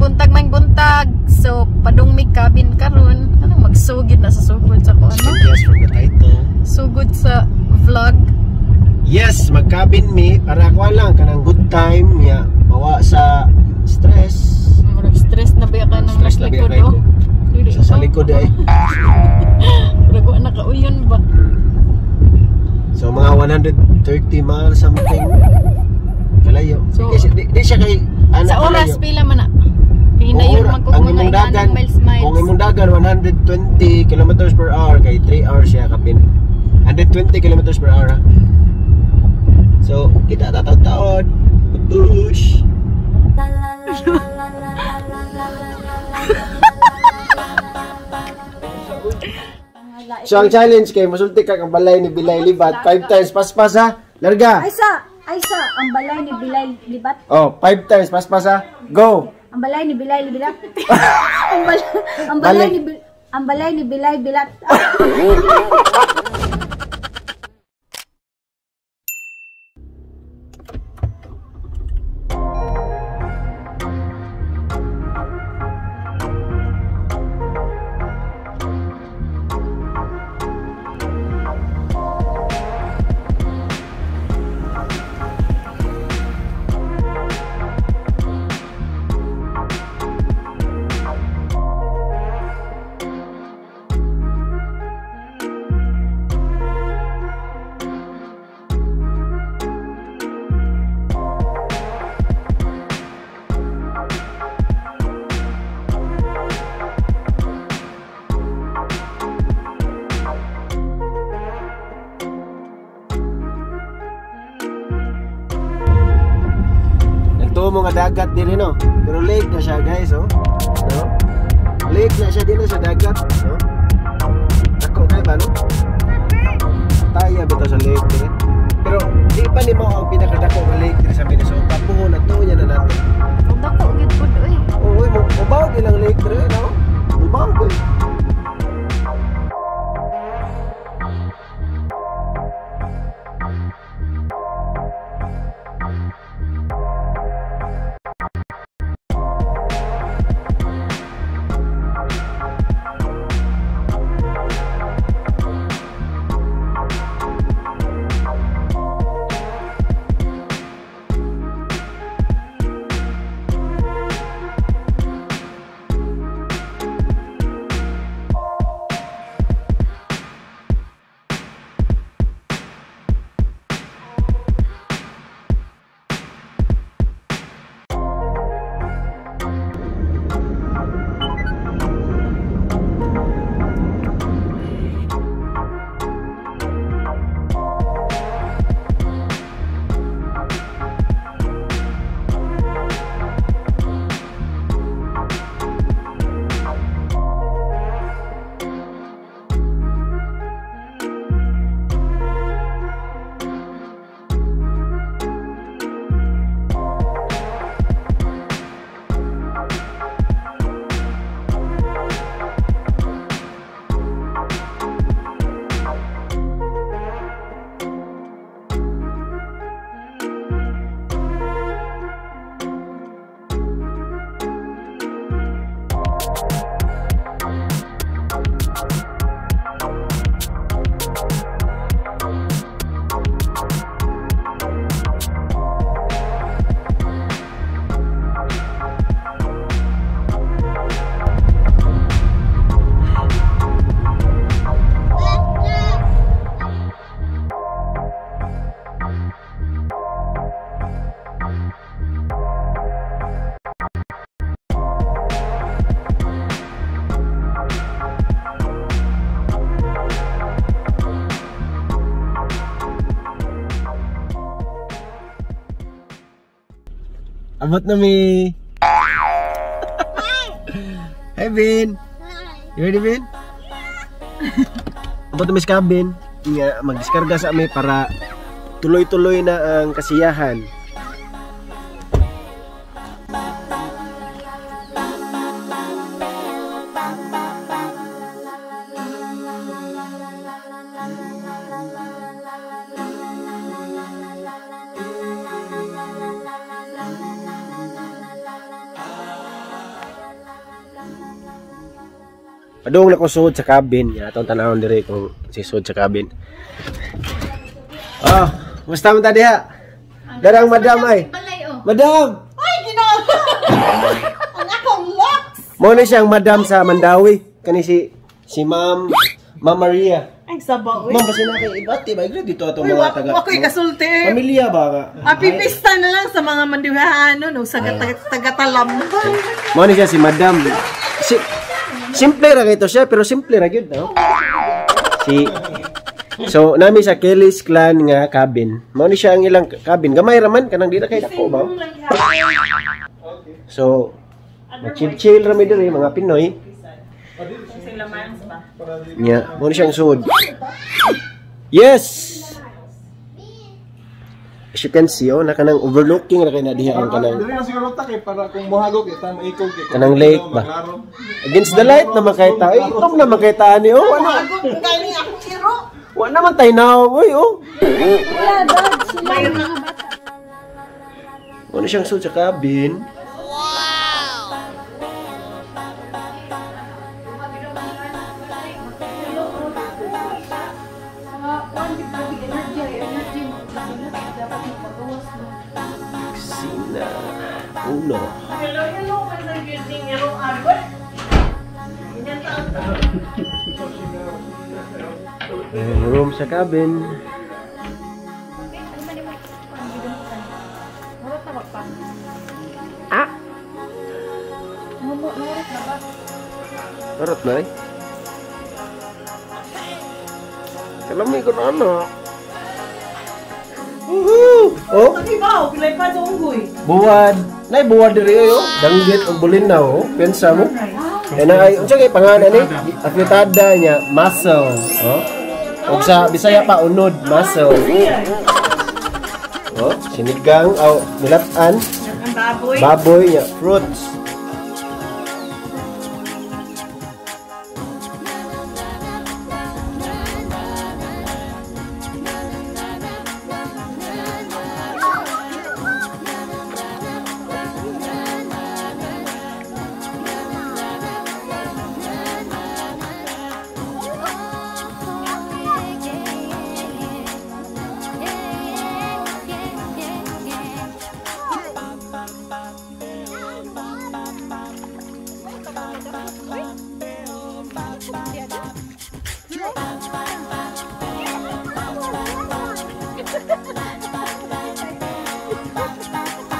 buntag may buntag. So padung may cabin karon. Ano magsugid na sa sugod sa ko ano? Yes, from the title. Sugod sa vlog. Yes, mag-cabin me para kuha lang kanang good time ya, bawa sa stress. Murag stress na ba ka nang Stress na likod biya oh. Sa likod ay. Murag wa nakauyon ba? So mga 130 miles something. Kalayo. So, di siya kay sa oras kalayo. pila man na? Hinayon man ko mga ilanang miles. Kung imong dagan 120 kilometers per hour kay 3 hours siya kapin. 120 kilometers per hour. Ha? So, kita tataw-taon. Push. So, ang challenge kay masulti ka ang balay ni Bilay Libat 5 times paspas ha. Larga. Aysa, ang balay ni Bilay Libat. Oh, 5 times paspas ha. Go. Ang balay ni Bilay Libat. ang balay ni Bilay Bilat. Nagtuo mga dagat din no. Pero lake na siya guys oh. No? Lake na siya din sa dagat no. Ako kay ba no? Taya bitaw sa lake din. Pero di pa ni mo ang pinakadako nga lake din sa Minnesota. Puho na to niya na natin. Dako gid pud oy. Oo, mabaw din ang lake dire no. Mabaw din. Abot na mi. Hey Vin. You ready Vin? Abot na mi sa cabin. Mag-diskarga sa amin para tuloy-tuloy na ang kasiyahan. Padung na ko suod sa cabin. Ya, atong tanawon diri kung si suod sa cabin. Oh, musta man ta diha? Darang madam ay. Madam. Ay, Ginoo. Ang akong locks. Mo ni siyang madam sa Mandawi. Kani si Ma'am Maria. Ay, sabaw. Ma'am, basi na kay ibati ba dito ato mga taga. Wako'y kasulti. Pamilya ba ka? Pipista na lang sa mga mandiwahan, no, sa taga-talam. Mo ni siya si madam. Simple ra ito siya, pero simple ra gyud, no? So nami sa Kelly's clan nga cabin. Mao ni siya ang ilang cabin. Gamay ra man kanang di na kay dako ba. So chill ra mi diri mga Pinoy. Nya, mao ni siyang sud. Yes. As you can see, na kanang overlooking ra kay na diha ang kanang. Dili na siguro ta kay para kung mohagog kita maikog kay Kanang lake ba? Against the light na makita. Ay, itom na makita ni oh. Ano? Galing ako tiro. Wa naman tay naong oy oh. Wala, dad. Sila yung mga bata. Ano siyang sud sa cabin? Sina. Uno. Hello, masaginding yung arbor. Room sa cabin. Ah. Tarot na eh. Kalami ko na anak. Woohoo! Oh, Pati ba, pilay pa sa unggoy. buwad. Nay buwad diri yo. Danggit og bulinaw, oh. Pensa mo. Kaya ay unsa kay pangalan ni? Afitada niya, muscle, oh. Og sa Bisaya pa unod, muscle. Oh, sinigang aw nilatan, Ang baboy. baboy niya, fruits.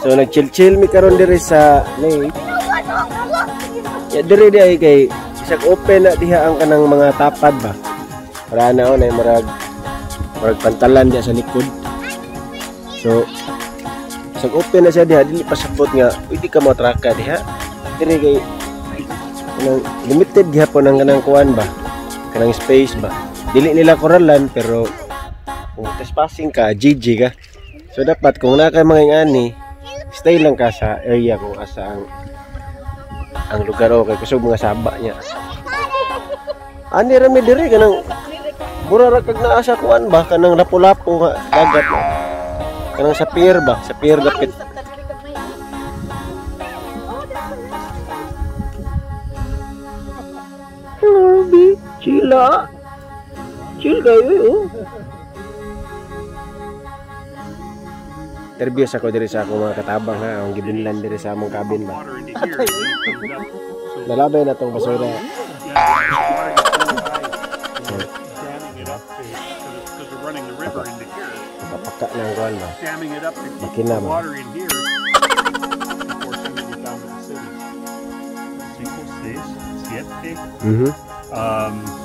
So nag-chill-chill mi karon diri sa lake. Ya diri di ay kay isag open na diha ang kanang mga tapad ba. Para na na marag pantalan diha sa likod. So isag open na siya diha dili pasabot nga pwede ka matraka diha. Diri kay kanang limited gihapon ang kanang kuan ba. Kanang space ba. Dili nila koralan pero kung trespassing ka, GG ka. So dapat kung na kay mga ingani stay lang ka sa area kung asa ang lugar o kay kusog mga saba niya. Ani ra mi diri kanang mura ra kag naa sa kuan ba kanang lapu-lapu nga dagat. Kanang sa pier ba, sa pier dapit. Norby, chila. Chill kayo oh. Interview ako diri sa akong mga katabang ha, ang gibinlan diri sa among cabin ba. Nalabay na tong basura. Kapaka na ang kuwan ba. Makina ba.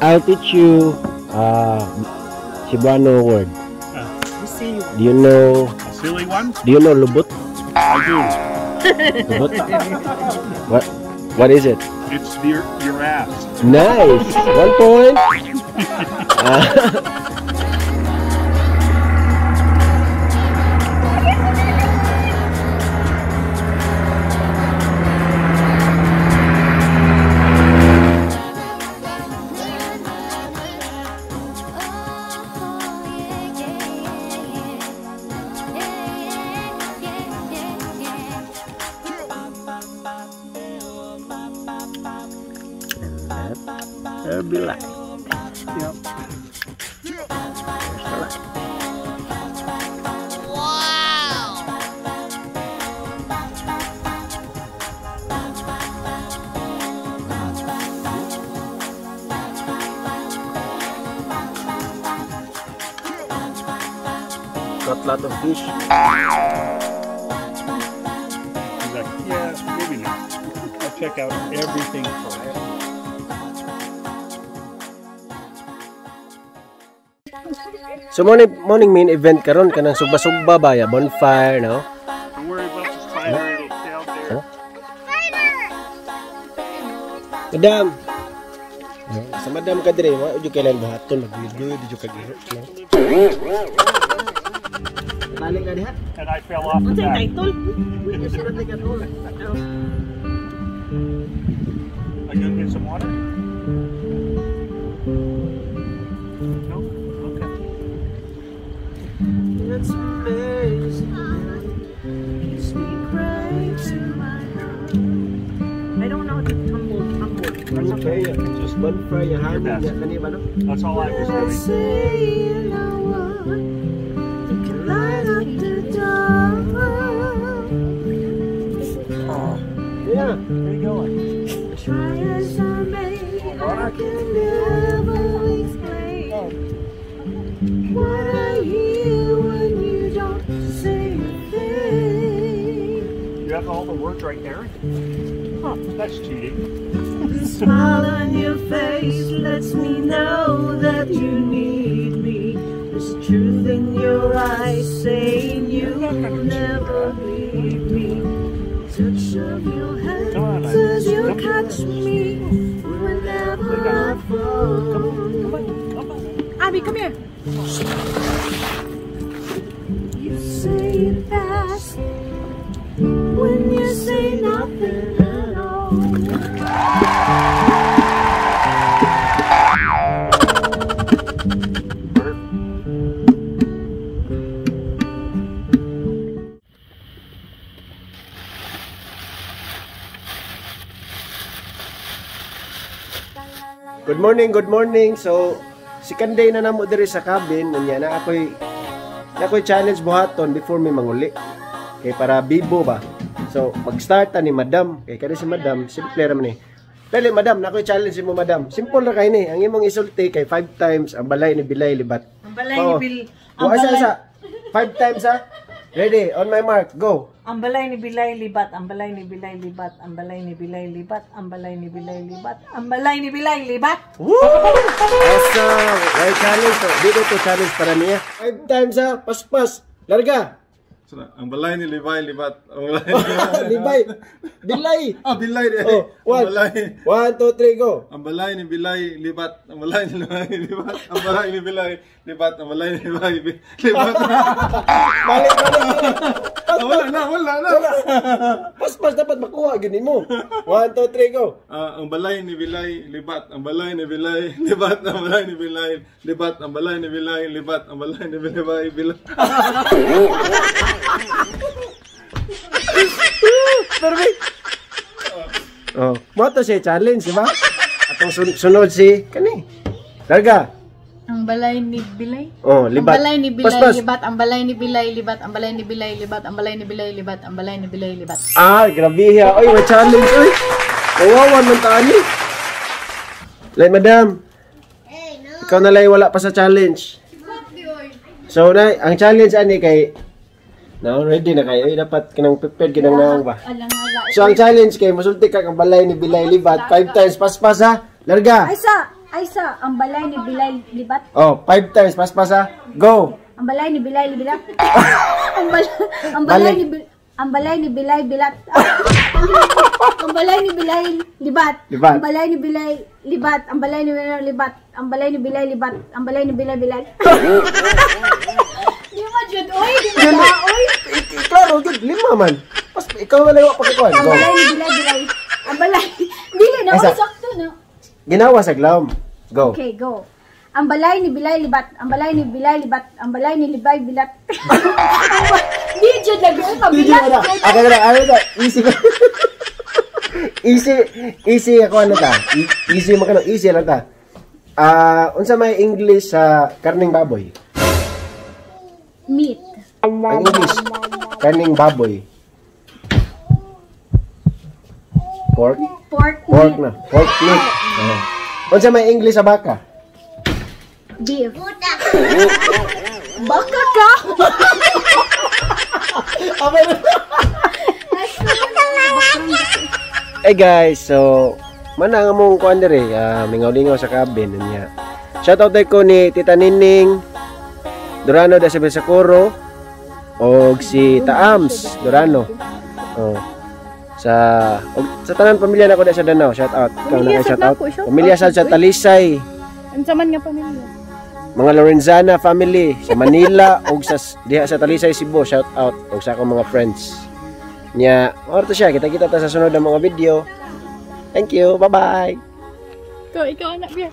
I'll teach you Cebuano word. Do you know silly one? Do you know lubot? I do. Lubot? What is it? It's your ass. Nice. 1 point. light. There be light. Yep. There's the light. Got a lot of fish. He's like, yeah, maybe not. I'll check out everything for it. So morning main event karon kanang sugba-sugba ba ya bonfire no? Don't worry about the spider, it'll stay out there. Madam. Sa madam ka dire, wa ujud kailan buhaton mag-video di jud kagiro. Balik ka diha. And I fell off the back. Are you gonna get some water? No? Okay. It's amazing. Keeps me crazy. I don't know how to tumble. That's okay. Just bonfire your hand Your best. kani ba no? That's all I was doing. Yeah. Where you going? Try as I may, I can never explain what I hear when you don't say a thing. You have all the words right there? Huh, that's cheating. The smile on your face lets me know that you need me. There's truth in your eyes saying you'll never leave me. Touch of your hands as you catch me whenever I fall. Abby, come here. You say it fast when you say nothing at all. Good morning. So, second day na namo diri sa cabin, unya na ako'y challenge buhaton before mi manguli. Kay para bibo ba. So, mag-start ta ni Madam. Kay kada si Madam, simple ra man ni. Dali Madam, na ako'y challenge mo Madam. Simple ra kay ni. Ang imong isulti kay 5 times ang balay ni Bilay libat. Ang balay ni Bil... Ang balay... 5 times ha. Ready, on my mark, go. Ang balay ni Bilay libat, ang balay ni Bilay libat, ang balay ni Bilay libat, ang balay ni Bilay libat, ang balay ni Bilay libat. Woo! Awesome! May challenge to. Dito to challenge para niya. 5 times ha. Paspas. Larga. So, ang balay ni Levi, libat. Ang balay Libay. Bilay. Bilay. Oh, Ang balay. 1, 2, 3, go. Ang balay ni Bilay, libat. Ang balay ni Levi, libat. Ang balay ni Bilay, libat. Ang balay ni Levi, libat. Balik. Wala na. Paspas dapat makuha. Gini mo. 1, 2, 3, go. Ang balay ni Bilay, libat. Ang balay ni Bilay, libat. Ang balay ni Bilay, libat. Ang balay ni Bilay, libat. Ang balay ni Bilay, libat. Perfect. Oh, mo to siya challenge, di ba? Atong sunod si kani. Larga. Ang balay ni Bilay. Oh, libat. Ang balay ni Bilay Paspas. libat, ang balay ni Bilay libat, ang balay ni Bilay libat, ang balay ni Bilay libat, ang balay ni Bilay libat. Ah, grabe ha. Oy, may challenge oy. Kawawan man tani. Lay Madam. Ikaw na lay wala pa sa challenge. So na, ang challenge ani kay now ready na kayo. Dapat kinang prepared kinang naong ba. So ang challenge kay musulti ka ang balay ni Bilay libat 5 times paspas ha. Larga. Aysa, ang balay ni Bilay libat, Oh, 5 times paspas ha. Go. ang balay ni Bilay libat. Ang balay ni ang balay ni Bilay bilat. Ang balay ni Bilay libat. Ang balay ni Bilay libat. Ang balay ni Bilay libat. Ang balay ni Bilay libat. Ang balay ni Bilay bilat. Di mo jud oy, di mo ba oy. Klaro gud 5 man. Pas ikaw wala wa pagkuan. Ang Go. balay ni Bilay. Ang balay. Dili na Aysa. oy sakto na. Ginawa sa glawm. Go. Okay, go. Ang balay ni Bilay libat. Ang balay ni Bilay libat. Ang balay ni Libay bilat. Di jud lagi oy Hindi pabilat. na. Ako na. Easy ko. Easy ako ano ta. Easy makano, easy lang ta. Unsa may English sa karning baboy? Meat. Ang English, karning baboy. Pork? Pork na. Pork meat. Unsa may English sa baka? Beef. Baka ka? Hey guys, so mana nga mong kuan dire, mingaw-lingaw sa cabin niya. Shoutout ko ni Tita Nining Durano da Sabesacoro og si Taams Durano. Oh. Sa tanan pamilya nako da sa Danau, shoutout. Kang na shoutout. Pamilya sa Talisay. Unsa man nga pamilya? Mga Lorenzana family sa Manila ug sa diha sa Talisay Cebu, shoutout og sa akong mga friends. Nya, orto siya, kita-kita ta sa sunod na mga video. Thank you, bye-bye. Ikaw anak biya.